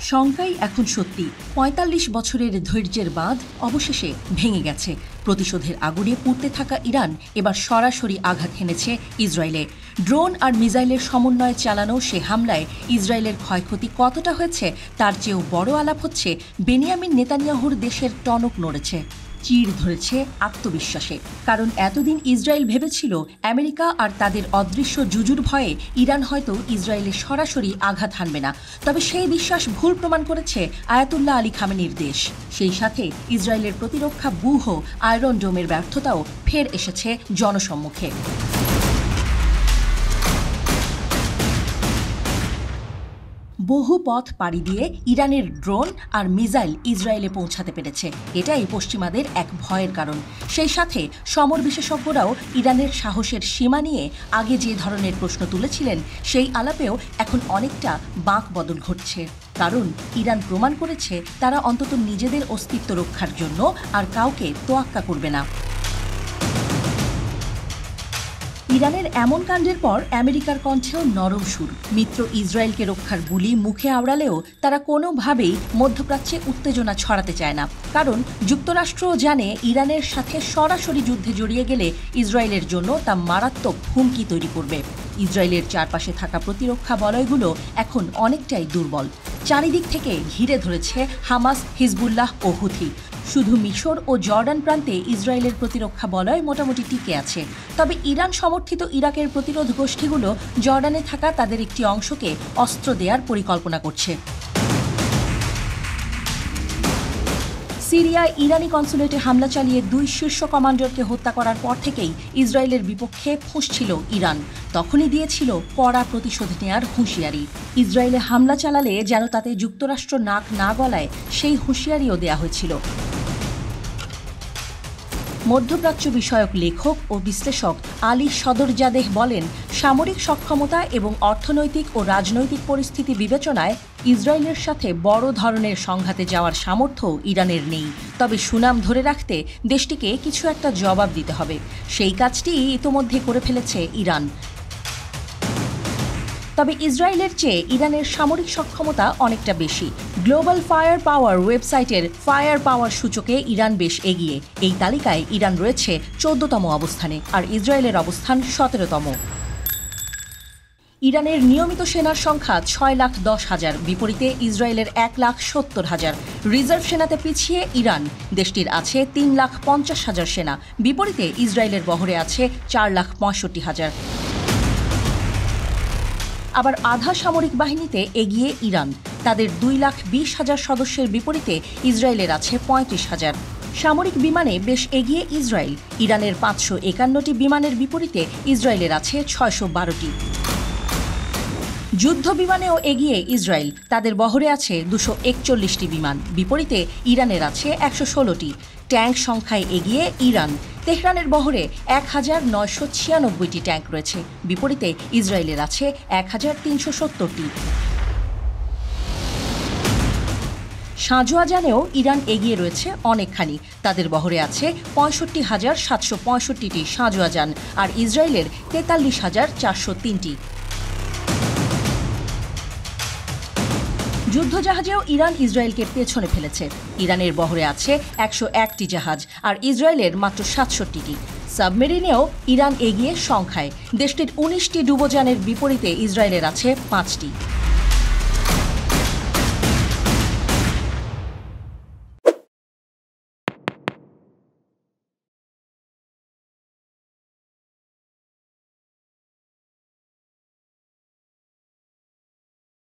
শঙ্কাই এখন সত্যি। ৪৫ বছরের ধৈর্যের বাঁধ অবশেষে ভেঙে গেছে। প্রতিশোধের আগুনে পুড়তে থাকা ইরান এবার সরাসরি আঘাত হেনেছে ইসরায়েলে। ড্রোন আর মিসাইলের সমন্বয়ে চালানো সে হামলায় ইসরায়েলের ক্ষয়ক্ষতি কতটা হয়েছে তার চেয়েও বড় আলাপ হচ্ছে বেনিয়ামিন নেতানিয়াহুর দেশের টনক নড়েছে, চির ধরেছে আত্মবিশ্বাসে। কারণ এতদিন ইসরায়েল ভেবেছিল আমেরিকা আর তাদের অদৃশ্য জুজুর ভয়ে ইরান হয়তো ইসরায়েলে সরাসরি আঘাত হানবে না। তবে সেই বিশ্বাস ভুল প্রমাণ করেছে আয়াতুল্লাহ আলী খামেনির দেশ। সেই সাথে ইসরায়েলের প্রতিরক্ষা ব্যুহ আয়রন ডোমের ব্যর্থতাও ফের এসেছে জনসম্মুখে। বহু পথ পাড়ি দিয়ে ইরানের ড্রোন আর মিসাইল ইসরায়েলে পৌঁছাতে পেরেছে, এটাই পশ্চিমাদের এক ভয়ের কারণ। সেই সাথে সমর বিশেষজ্ঞরাও ইরানের সাহসের সীমা নিয়ে আগে যে ধরনের প্রশ্ন তুলেছিলেন সেই আলাপেও এখন অনেকটা বাঁক বদল ঘটছে। কারণ ইরান প্রমাণ করেছে তারা অন্তত নিজেদের অস্তিত্ব রক্ষার জন্য আর কাউকে তোয়াক্কা করবে না। ইরানের এমন কাণ্ডের পর আমেরিকার কণ্ঠেও নরম সুর। মিত্র ইসরায়েলকে রক্ষার বুলি মুখে আওড়ালেও তারা কোনোভাবেই মধ্যপ্রাচ্যে উত্তেজনা ছড়াতে চায় না। কারণ যুক্তরাষ্ট্রও জানে ইরানের সাথে সরাসরি যুদ্ধে জড়িয়ে গেলে ইসরায়েলের জন্য তা মারাত্মক হুমকি তৈরি করবে। ইসরায়েলের চারপাশে থাকা প্রতিরক্ষা বলয়গুলো এখন অনেকটাই দুর্বল। চারিদিক থেকে ঘিরে ধরেছে হামাস, হিজবুল্লাহ ও হুথি। শুধু মিশর ও জর্ডান প্রান্তে ইসরায়েলের প্রতিরক্ষা বলয় মোটামুটি টিকে আছে। তবে ইরান সমর্থিত ইরাকের প্রতিরোধ গোষ্ঠীগুলো জর্ডানে থাকা তাদের একটি অংশকে অস্ত্র দেওয়ার পরিকল্পনা করছে। সিরিয়ায় ইরানি কনসুলেটে হামলা চালিয়ে 2 শীর্ষ কমান্ডারকে হত্যা করার পর থেকেই ইসরায়েলের বিপক্ষে ফুঁসছিল ইরান। তখনই দিয়েছিল কড়া প্রতিশোধ নেয়ার হুঁশিয়ারি। ইসরায়েলে হামলা চালালে যেন তাতে যুক্তরাষ্ট্র নাক না গলায় সেই হুঁশিয়ারিও দেয়া হয়েছিল। মধ্যপ্রাচ্য বিষয়ক লেখক ও বিশ্লেষক আলী সদরজাদেহ বলেন, সামরিক সক্ষমতা এবং অর্থনৈতিক ও রাজনৈতিক পরিস্থিতি বিবেচনায় ইসরায়েলের সাথে বড় ধরনের সংঘাতে যাওয়ার সামর্থ্য ইরানের নেই। তবে সুনাম ধরে রাখতে দেশটিকে কিছু একটা জবাব দিতে হবে। সেই কাজটি ইতোমধ্যে করে ফেলেছে ইরান। তবে ইসরায়েলের চেয়ে ইরানের সামরিক সক্ষমতা অনেকটা বেশি। গ্লোবাল ফায়ার পাওয়ার ওয়েবসাইটের ফায়ার পাওয়ার সূচকে ইরান বেশ এগিয়ে। এই তালিকায় ইরান রয়েছে 14তম অবস্থানে, আর ইসরায়েলের অবস্থান 17তম। ইরানের নিয়মিত সেনার সংখ্যা 6,10,000, বিপরীতে ইসরায়েলের 1,70,000। রিজার্ভ সেনাতে পিছিয়ে ইরান, দেশটির আছে 3,50,000 সেনা, বিপরীতে ইসরায়েলের বহরে আছে 4,65,000। আবার আধা সামরিক বাহিনীতে এগিয়ে ইরান, তাদের 2,20,000 সদস্যের বিপরীতে ইসরায়েলের আছে 35,000। সামরিক বিমানে বেশ এগিয়ে ইসরায়েল, ইরানের 551টি বিমানের বিপরীতে ইসরায়েলের আছে 612টি। যুদ্ধ বিমানেও এগিয়ে ইসরায়েল, তাদের বহরে আছে 241টি বিমান, বিপরীতে ইরানের আছে 116টি। ট্যাঙ্ক সংখ্যায় এগিয়ে ইরান, তেহরানের বহরে 1,996টি ট্যাঙ্ক রয়েছে, বিপরীতে ইসরায়েলের আছে 1,370টি। সাঁজোয়াজানেও ইরান এগিয়ে রয়েছে অনেকখানি, তাদের বহরে আছে 65,765টি সাঁজোয়াজান, আর ইসরায়েলের 43,403টি। যুদ্ধজাহাজেও ইরান ইসরায়েলকে পেছনে ফেলেছে। ইরানের বহরে আছে 101টি জাহাজ, আর ইসরায়েলের মাত্র 67টি। সাবমেরিনেও ইরান এগিয়ে সংখ্যায়, দেশটির 19টি ডুবোযানের বিপরীতে ইসরায়েলের আছে 5টি।